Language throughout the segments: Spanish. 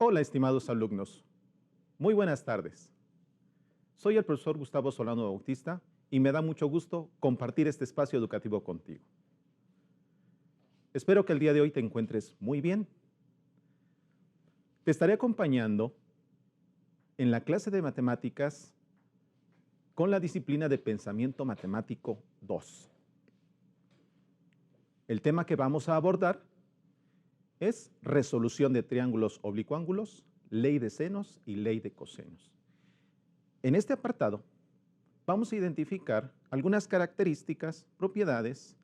Hola, estimados alumnos. Muy buenas tardes. Soy el profesor Gustavo Solano Bautista y me da mucho gusto compartir este espacio educativo contigo. Espero que el día de hoy te encuentres muy bien. Te estaré acompañando en la clase de matemáticas con la disciplina de Pensamiento Matemático 2. El tema que vamos a abordar es resolución de triángulos oblicuángulos, ley de senos y ley de cosenos. En este apartado vamos a identificar algunas características, propiedades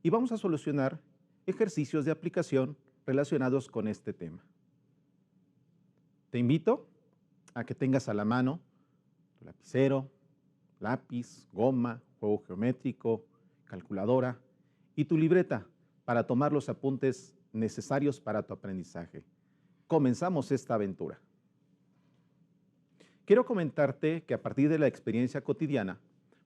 y vamos a solucionar ejercicios de aplicación relacionados con este tema. Te invito a que tengas a la mano tu lapicero, lápiz, goma, juego geométrico, calculadora y tu libreta para tomar los apuntes necesarios para tu aprendizaje. Comenzamos esta aventura. Quiero comentarte que a partir de la experiencia cotidiana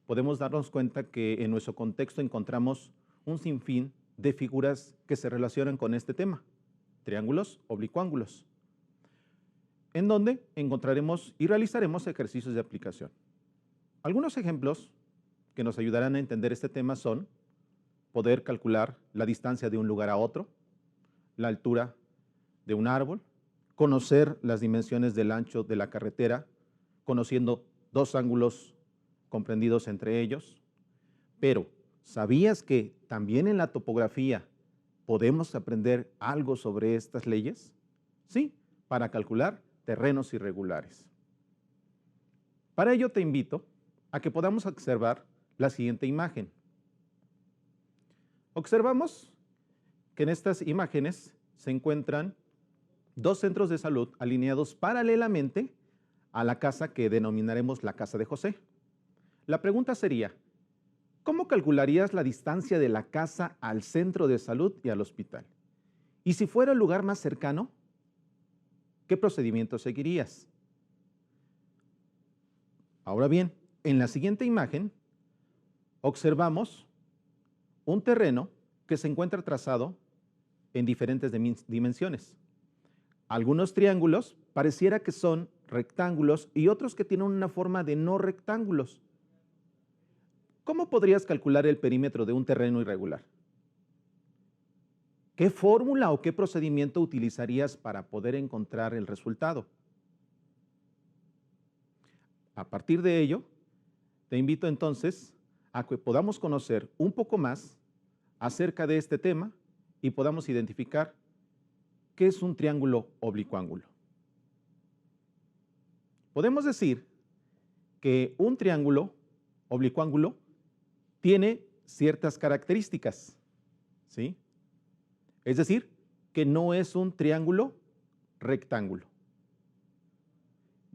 podemos darnos cuenta que en nuestro contexto encontramos un sinfín de figuras que se relacionan con este tema, triángulos oblicuángulos, en donde encontraremos y realizaremos ejercicios de aplicación. Algunos ejemplos que nos ayudarán a entender este tema son poder calcular la distancia de un lugar a otro, la altura de un árbol, conocer las dimensiones del ancho de la carretera, conociendo dos ángulos comprendidos entre ellos. Pero, ¿sabías que también en la topografía podemos aprender algo sobre estas leyes? Sí, para calcular terrenos irregulares. Para ello te invito a que podamos observar la siguiente imagen. Observamos que en estas imágenes se encuentran dos centros de salud alineados paralelamente a la casa que denominaremos la casa de José. La pregunta sería, ¿cómo calcularías la distancia de la casa al centro de salud y al hospital? Y si fuera el lugar más cercano, ¿qué procedimiento seguirías? Ahora bien, en la siguiente imagen observamos un terreno que se encuentra trazado en diferentes dimensiones. Algunos triángulos pareciera que son rectángulos y otros que tienen una forma de no rectángulos. ¿Cómo podrías calcular el perímetro de un terreno irregular? ¿Qué fórmula o qué procedimiento utilizarías para poder encontrar el resultado? A partir de ello, te invito entonces a que podamos conocer un poco más acerca de este tema y podamos identificar qué es un triángulo oblicuángulo. Podemos decir que un triángulo oblicuángulo tiene ciertas características, ¿sí? Es decir, que no es un triángulo rectángulo.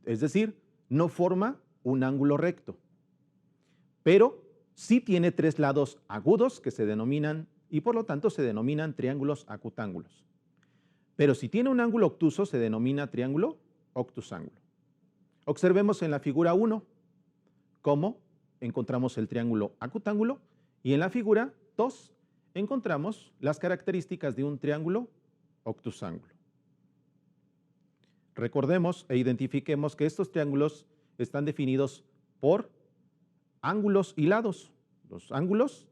Es decir, no forma un ángulo recto, pero sí tiene tres lados agudos que se denominan y por lo tanto se denominan triángulos acutángulos. Pero si tiene un ángulo obtuso se denomina triángulo obtusángulo. Observemos en la figura 1 cómo encontramos el triángulo acutángulo y en la figura 2 encontramos las características de un triángulo obtusángulo. Recordemos e identifiquemos que estos triángulos están definidos por ángulos y lados. Los ángulos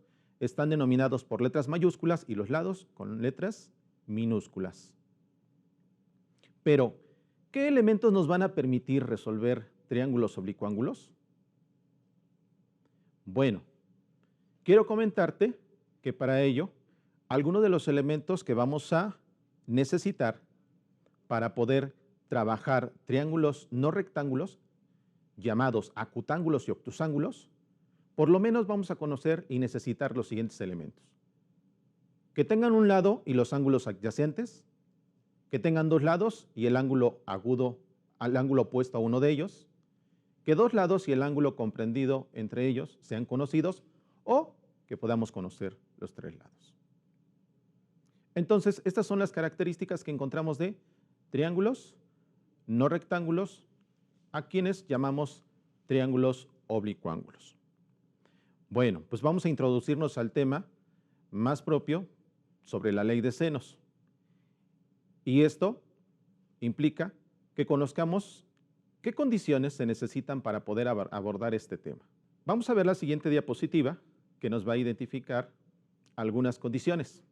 están denominados por letras mayúsculas y los lados con letras minúsculas. Pero, ¿qué elementos nos van a permitir resolver triángulos oblicuángulos? Bueno, quiero comentarte que para ello, algunos de los elementos que vamos a necesitar para poder trabajar triángulos no rectángulos, llamados acutángulos y obtusángulos, por lo menos vamos a conocer y necesitar los siguientes elementos. Que tengan un lado y los ángulos adyacentes, que tengan dos lados y el ángulo agudo al ángulo opuesto a uno de ellos, que dos lados y el ángulo comprendido entre ellos sean conocidos o que podamos conocer los tres lados. Entonces, estas son las características que encontramos de triángulos no rectángulos, a quienes llamamos triángulos oblicuángulos. Bueno, pues vamos a introducirnos al tema más propio sobre la ley de senos. Y esto implica que conozcamos qué condiciones se necesitan para poder abordar este tema. Vamos a ver la siguiente diapositiva que nos va a identificar algunas condiciones.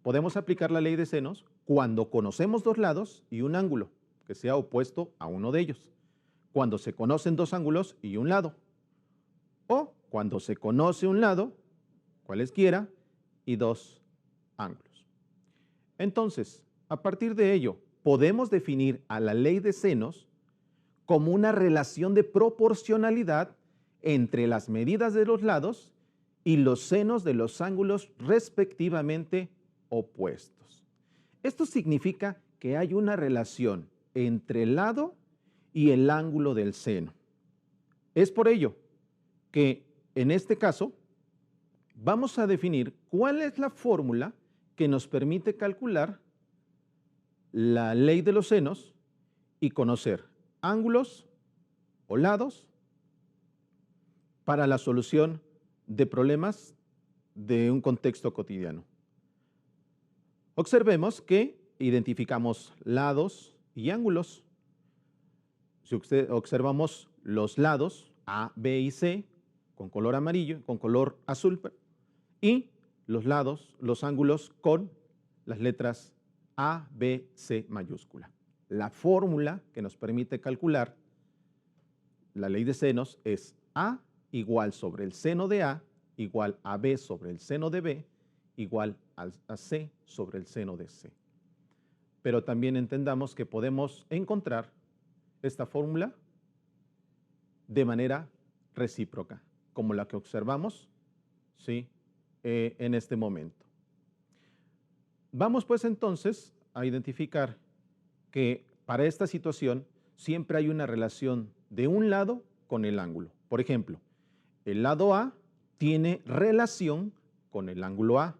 Podemos aplicar la ley de senos cuando conocemos dos lados y un ángulo que sea opuesto a uno de ellos, cuando se conocen dos ángulos y un lado, o cuando se conoce un lado, cualesquiera, y dos ángulos. Entonces, a partir de ello, podemos definir a la ley de senos como una relación de proporcionalidad entre las medidas de los lados y los senos de los ángulos respectivamente opuestos. Esto significa que hay una relación entre el lado y el ángulo del seno. Es por ello que en este caso vamos a definir cuál es la fórmula que nos permite calcular la ley de los senos y conocer ángulos o lados para la solución de problemas de un contexto cotidiano. Observemos que identificamos lados y ángulos. Si observamos los lados A, B y C con color amarillo, con color azul, y los lados, los ángulos con las letras A, B, C mayúscula. La fórmula que nos permite calcular la ley de senos es A igual sobre el seno de A igual a B sobre el seno de B igual a C sobre el seno de C. Pero también entendamos que podemos encontrar esta fórmula de manera recíproca, como la que observamos, ¿sí? En este momento. Vamos pues entonces a identificar que para esta situación siempre hay una relación de un lado con el ángulo. Por ejemplo, el lado A tiene relación con el ángulo A,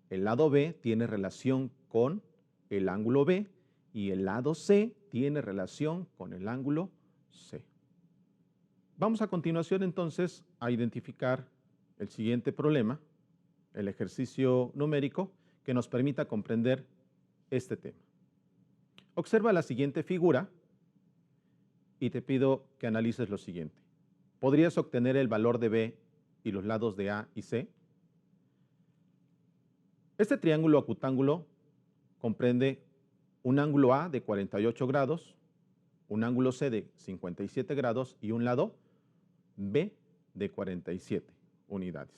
el lado B tiene relación con el ángulo B y el lado C tiene relación con el ángulo C. Vamos a continuación entonces a identificar el siguiente problema, el ejercicio numérico que nos permita comprender este tema. Observa la siguiente figura y te pido que analices lo siguiente. ¿Podrías obtener el valor de B y los lados de A y C? Este triángulo acutángulo comprende un ángulo A de 48 grados, un ángulo C de 57 grados y un lado B de 47 unidades.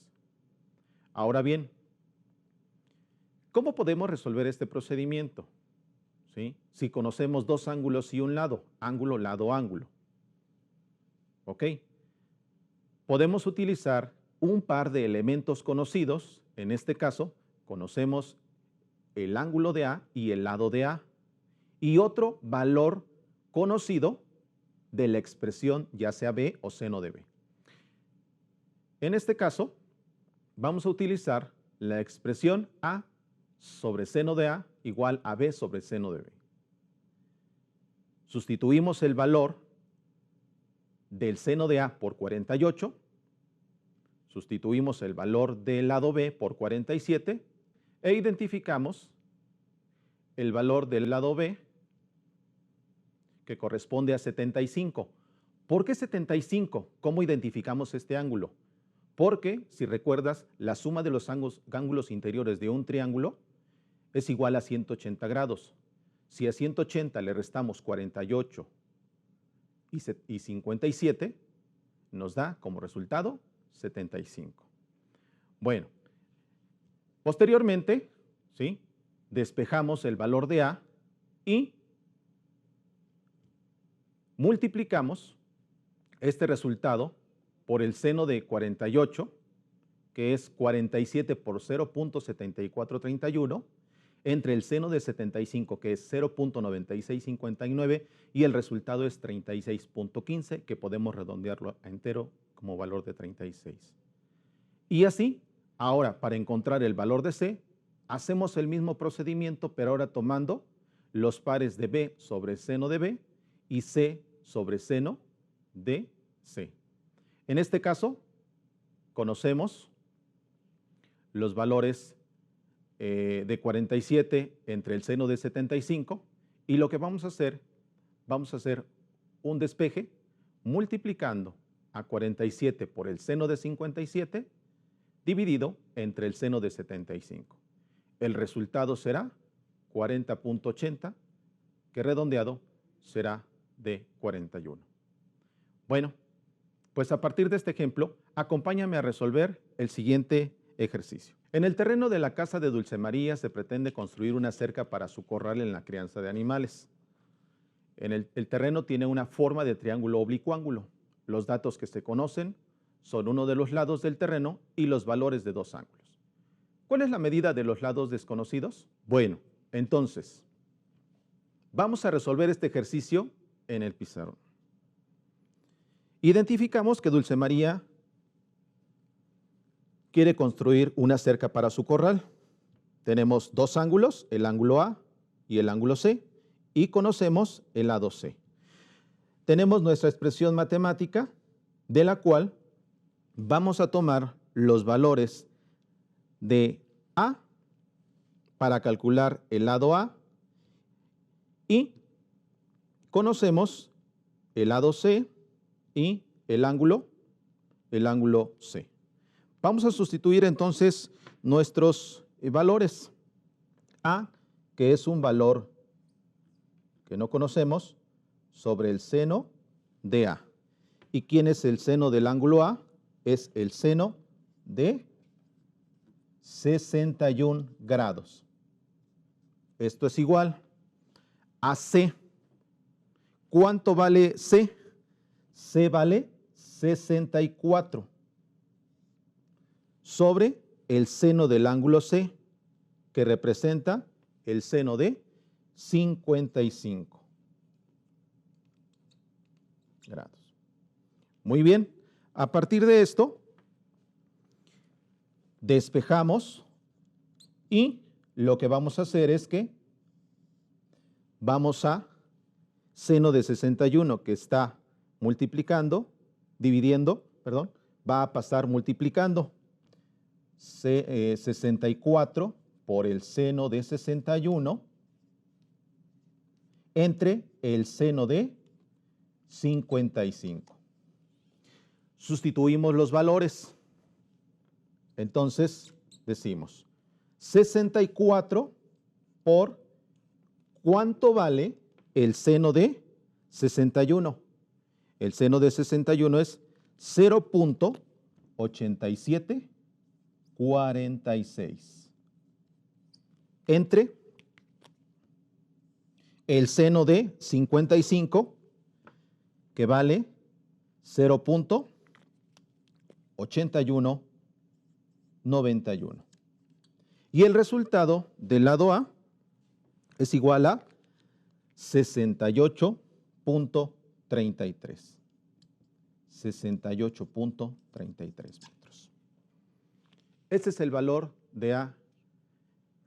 Ahora bien, ¿cómo podemos resolver este procedimiento? ¿Sí? Si conocemos dos ángulos y un lado, ángulo, lado, ángulo. ¿Ok? Podemos utilizar un par de elementos conocidos. En este caso, conocemos el ángulo de A y el lado de A. Y otro valor conocido de la expresión ya sea B o seno de B. En este caso, vamos a utilizar la expresión A sobre seno de A igual a B sobre seno de B. Sustituimos el valor del seno de A por 48, sustituimos el valor del lado B por 47 e identificamos el valor del lado B que corresponde a 75. ¿Por qué 75? ¿Cómo identificamos este ángulo? Porque, si recuerdas, la suma de los ángulos interiores de un triángulo es igual a 180 grados. Si a 180 le restamos 48 y 57, nos da como resultado 75. Bueno, posteriormente, ¿sí?, despejamos el valor de A y multiplicamos este resultado por el seno de 48, que es 47 por 0.7431, entre el seno de 75, que es 0.9659, y el resultado es 36.15, que podemos redondearlo a entero como valor de 36. Y así, ahora, para encontrar el valor de C, hacemos el mismo procedimiento, pero ahora tomando los pares de B sobre seno de B y C sobre seno de C. En este caso, conocemos los valores de 47 entre el seno de 75 y lo que vamos a hacer vamos a hacer un despeje multiplicando a 47 por el seno de 57 dividido entre el seno de 75. El resultado será 40.80, que redondeado será de 41. Bueno, pues a partir de este ejemplo, acompáñame a resolver el siguiente ejercicio. En el terreno de la casa de Dulce María se pretende construir una cerca para su corral en la crianza de animales. El terreno tiene una forma de triángulo oblicuángulo. Los datos que se conocen son uno de los lados del terreno y los valores de dos ángulos. ¿Cuál es la medida de los lados desconocidos? Bueno, entonces, vamos a resolver este ejercicio en el pizarrón. Identificamos que Dulce María quiere construir una cerca para su corral. Tenemos dos ángulos, el ángulo A y el ángulo C, y conocemos el lado C. Tenemos nuestra expresión matemática, de la cual vamos a tomar los valores de A para calcular el lado A y conocemos el lado C y el ángulo C. Vamos a sustituir entonces nuestros valores. A, que es un valor que no conocemos, sobre el seno de A. ¿Y quién es el seno del ángulo A? Es el seno de 61 grados. Esto es igual a C. ¿Cuánto vale C? C vale 64 sobre el seno del ángulo C, que representa el seno de 55 grados. Muy bien, a partir de esto, despejamos y lo que vamos a hacer es que vamos a seno de 61 que está va a pasar multiplicando 64 por el seno de 61 entre el seno de 55. Sustituimos los valores. Entonces decimos 64 por ¿cuánto vale el seno de 61? El seno de 61 es 0.8746 entre el seno de 55, que vale 0.8191. Y el resultado del lado A es igual a 68.33. 68.33 metros. Este es el valor de A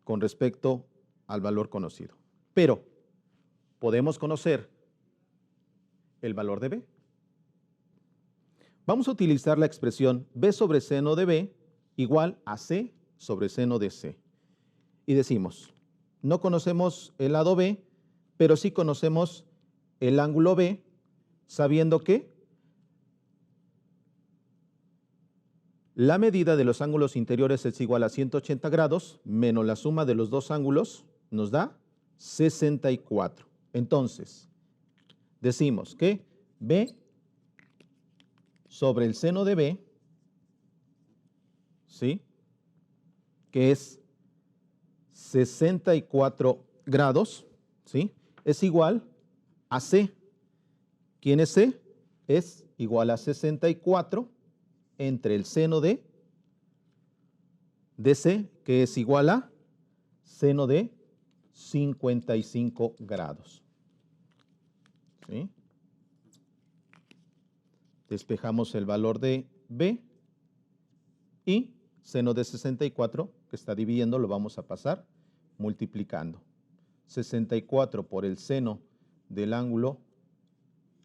con respecto al valor conocido. Pero, ¿podemos conocer el valor de B? Vamos a utilizar la expresión B sobre seno de B igual a C sobre seno de C. Y decimos, no conocemos el lado B, pero sí conocemos el ángulo B, sabiendo que la medida de los ángulos interiores es igual a 180 grados menos la suma de los dos ángulos nos da 64. Entonces, decimos que B sobre el seno de B, ¿sí?, que es 64 grados, ¿sí?, es igual a C. ¿Quién es C? Es igual a 64 entre el seno de C, que es igual a seno de 55 grados. ¿Sí? Despejamos el valor de B y seno de 64, que está dividiendo, lo vamos a pasar multiplicando. 64 por el seno del ángulo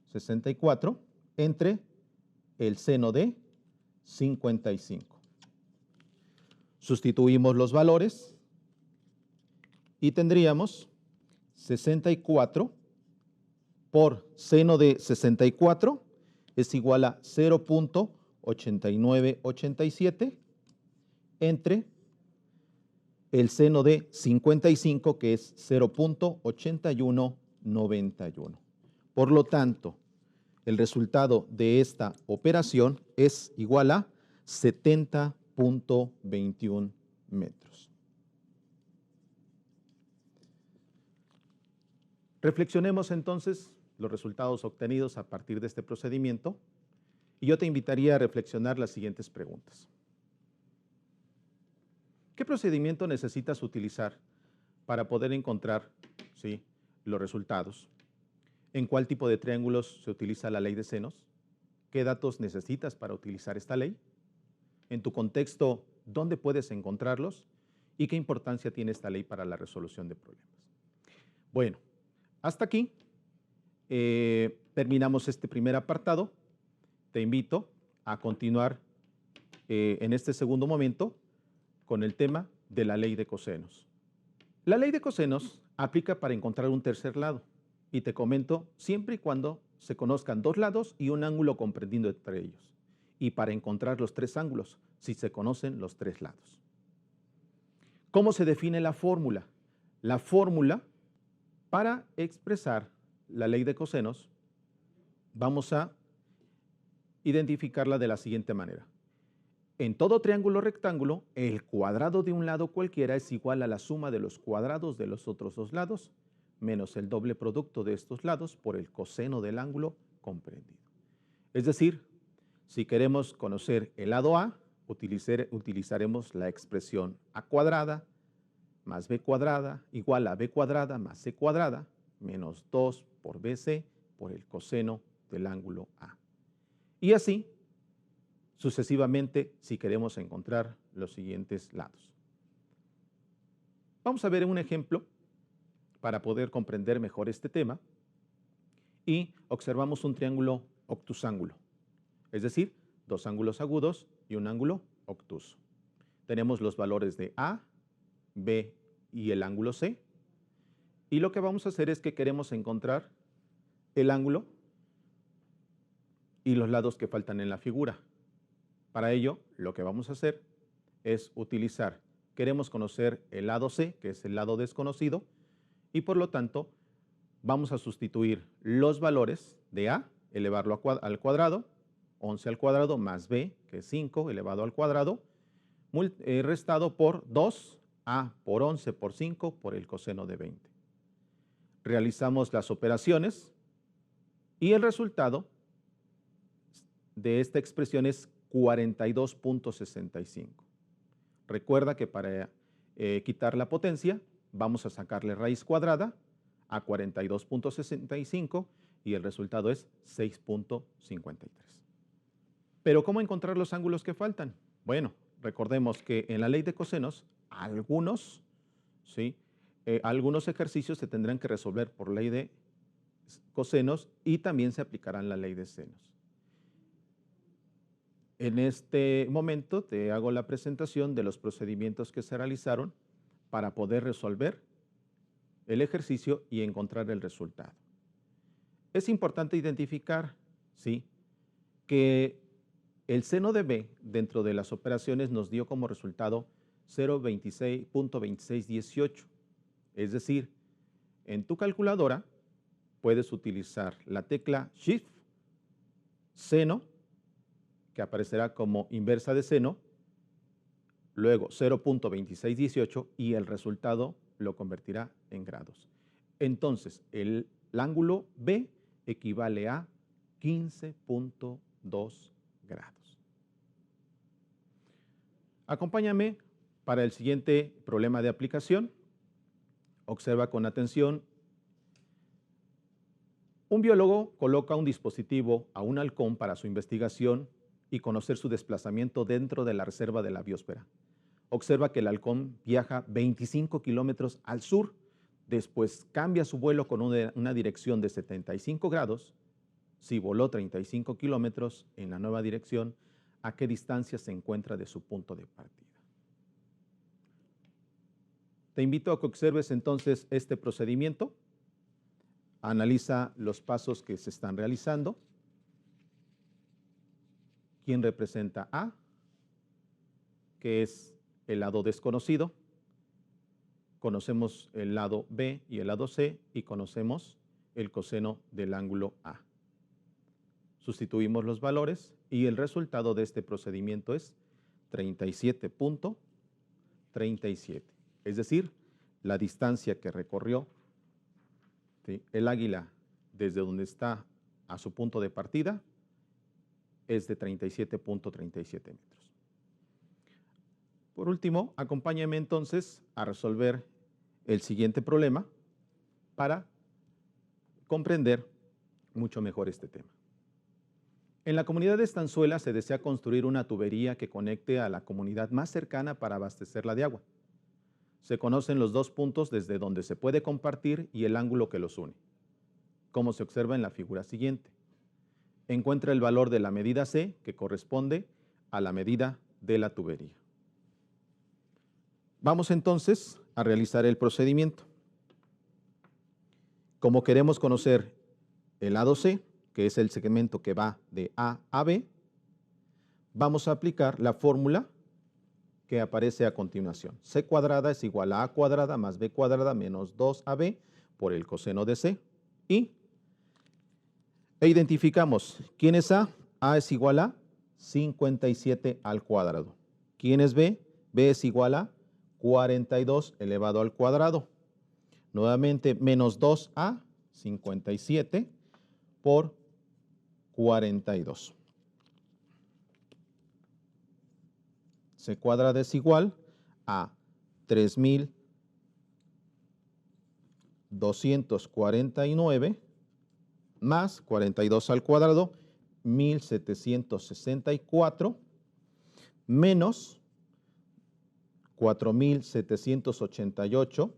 64 entre el seno de 55. Sustituimos los valores y tendríamos 64 por seno de 64 es igual a 0.8987 entre el seno de 55, que es 0.8191. Por lo tanto, el resultado de esta operación es igual a 70.21 metros. Reflexionemos entonces los resultados obtenidos a partir de este procedimiento y yo te invitaría a reflexionar las siguientes preguntas. ¿Qué procedimiento necesitas utilizar para poder encontrar, ¿sí?, los resultados? ¿En cuál tipo de triángulos se utiliza la ley de senos? ¿Qué datos necesitas para utilizar esta ley? En tu contexto, ¿dónde puedes encontrarlos? ¿Y qué importancia tiene esta ley para la resolución de problemas? Bueno, hasta aquí terminamos este primer apartado. Te invito a continuar en este segundo momento con el tema de la ley de cosenos. La ley de cosenos aplica para encontrar un tercer lado. Y te comento, siempre y cuando se conozcan dos lados y un ángulo comprendido entre ellos. Y para encontrar los tres ángulos, si se conocen los tres lados. ¿Cómo se define la fórmula? La fórmula, para expresar la ley de cosenos, vamos a identificarla de la siguiente manera. En todo triángulo rectángulo, el cuadrado de un lado cualquiera es igual a la suma de los cuadrados de los otros dos lados, menos el doble producto de estos lados por el coseno del ángulo comprendido. Es decir, si queremos conocer el lado A, utilizaremos la expresión a cuadrada más b cuadrada igual a b cuadrada más c cuadrada menos 2 por bc por el coseno del ángulo A. Y así sucesivamente si queremos encontrar los siguientes lados. Vamos a ver un ejemplo para poder comprender mejor este tema y observamos un triángulo obtusángulo, es decir, dos ángulos agudos y un ángulo obtuso. Tenemos los valores de A, B y el ángulo C y lo que vamos a hacer es que queremos encontrar el ángulo y los lados que faltan en la figura. Para ello, lo que vamos a hacer es queremos conocer el lado C, que es el lado desconocido, y por lo tanto vamos a sustituir los valores de A, elevarlo al cuadrado, 11 al cuadrado más B, que es 5 elevado al cuadrado, restado por 2, A por 11 por 5 por el coseno de 20. Realizamos las operaciones y el resultado de esta expresión es 42.65. Recuerda que para quitar la potencia vamos a sacarle raíz cuadrada a 42.65 y el resultado es 6.53. Pero ¿cómo encontrar los ángulos que faltan? Bueno, recordemos que en la ley de cosenos algunos ejercicios se tendrán que resolver por ley de cosenos y también se aplicarán la ley de senos. En este momento te hago la presentación de los procedimientos que se realizaron para poder resolver el ejercicio y encontrar el resultado. Es importante identificar, ¿sí?, que el seno de B dentro de las operaciones nos dio como resultado 0.2618. Es decir, en tu calculadora puedes utilizar la tecla Shift, seno, que aparecerá como inversa de seno, luego 0.2618 y el resultado lo convertirá en grados. Entonces, el ángulo B equivale a 15.2 grados. Acompáñame para el siguiente problema de aplicación. Observa con atención. Un biólogo coloca un dispositivo a un halcón para su investigación y conocer su desplazamiento dentro de la reserva de la biosfera. Observa que el halcón viaja 25 kilómetros al sur, después cambia su vuelo con una dirección de 75 grados. Si voló 35 kilómetros en la nueva dirección, ¿a qué distancia se encuentra de su punto de partida? Te invito a que observes entonces este procedimiento. Analiza los pasos que se están realizando. ¿Quién representa A? Que es el lado desconocido. Conocemos el lado B y el lado C y conocemos el coseno del ángulo A. Sustituimos los valores y el resultado de este procedimiento es 37.37. Es decir, la distancia que recorrió, ¿sí?, el águila desde donde está a su punto de partida es de 37.37 metros. Por último, acompáñame entonces a resolver el siguiente problema para comprender mucho mejor este tema. En la comunidad de Estanzuela se desea construir una tubería que conecte a la comunidad más cercana para abastecerla de agua. Se conocen los dos puntos desde donde se puede compartir y el ángulo que los une, como se observa en la figura siguiente. Encuentra el valor de la medida C, que corresponde a la medida de la tubería. Vamos entonces a realizar el procedimiento. Como queremos conocer el lado C, que es el segmento que va de A a B, vamos a aplicar la fórmula que aparece a continuación. C cuadrada es igual a A cuadrada más B cuadrada menos 2AB por el coseno de C. E identificamos quién es A. A es igual a 57 al cuadrado. ¿Quién es B? B es igual a 42 elevado al cuadrado. Nuevamente menos 2A, 57 por 42. C cuadrada es igual a 3.249 más 42 al cuadrado, 1.764 menos 4.788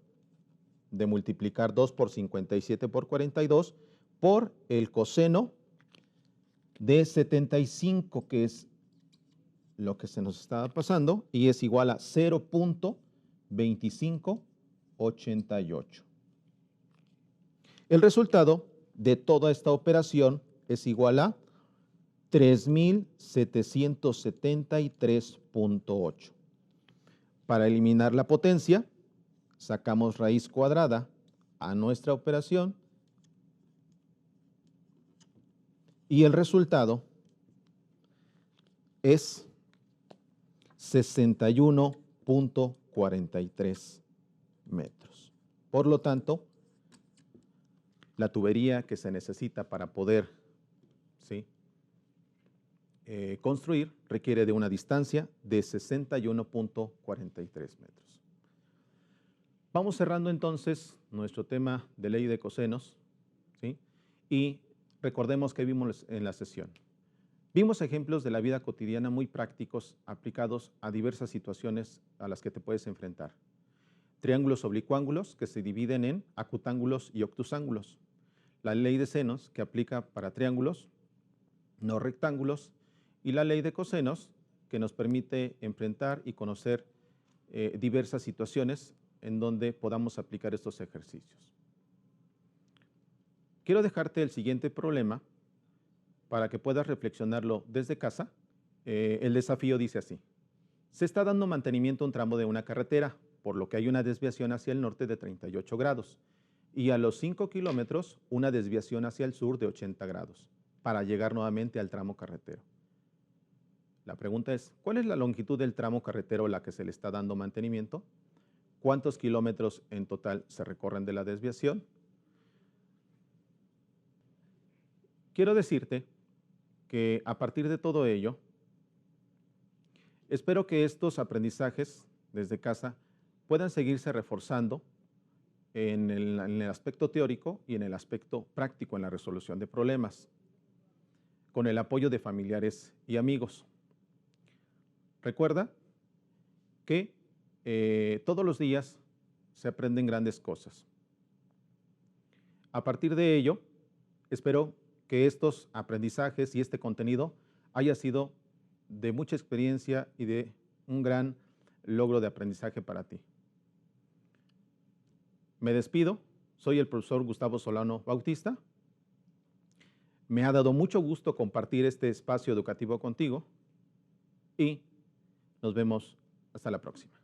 de multiplicar 2 por 57 por 42 por el coseno de 75, que es lo que se nos estaba pasando, y es igual a 0.2588. El resultado de toda esta operación es igual a 3.773.8. Para eliminar la potencia, sacamos raíz cuadrada a nuestra operación y el resultado es 61.43 metros. Por lo tanto, la tubería que se necesita para poder, ¿sí?, construir requiere de una distancia de 61.43 metros. Vamos cerrando entonces nuestro tema de ley de cosenos, ¿sí? Y recordemos que vimos en la sesión. Vimos ejemplos de la vida cotidiana muy prácticos aplicados a diversas situaciones a las que te puedes enfrentar. Triángulos oblicuángulos que se dividen en acutángulos y obtusángulos. La ley de senos que aplica para triángulos no rectángulos y la ley de cosenos que nos permite enfrentar y conocer diversas situaciones en donde podamos aplicar estos ejercicios. Quiero dejarte el siguiente problema para que puedas reflexionarlo desde casa. El desafío dice así: se está dando mantenimiento a un tramo de una carretera, por lo que hay una desviación hacia el norte de 38 grados y a los 5 kilómetros una desviación hacia el sur de 80 grados para llegar nuevamente al tramo carretero. La pregunta es, ¿cuál es la longitud del tramo carretero a la que se le está dando mantenimiento? ¿Cuántos kilómetros en total se recorren de la desviación? Quiero decirte que a partir de todo ello, espero que estos aprendizajes desde casa puedan seguirse reforzando en el aspecto teórico y en el aspecto práctico en la resolución de problemas, con el apoyo de familiares y amigos. Recuerda que todos los días se aprenden grandes cosas. A partir de ello, espero que estos aprendizajes y este contenido haya sido de mucha experiencia y de un gran logro de aprendizaje para ti. Me despido Soy el profesor Gustavo Solano Bautista. Me ha dado mucho gusto compartir este espacio educativo contigo y nos vemos hasta la próxima.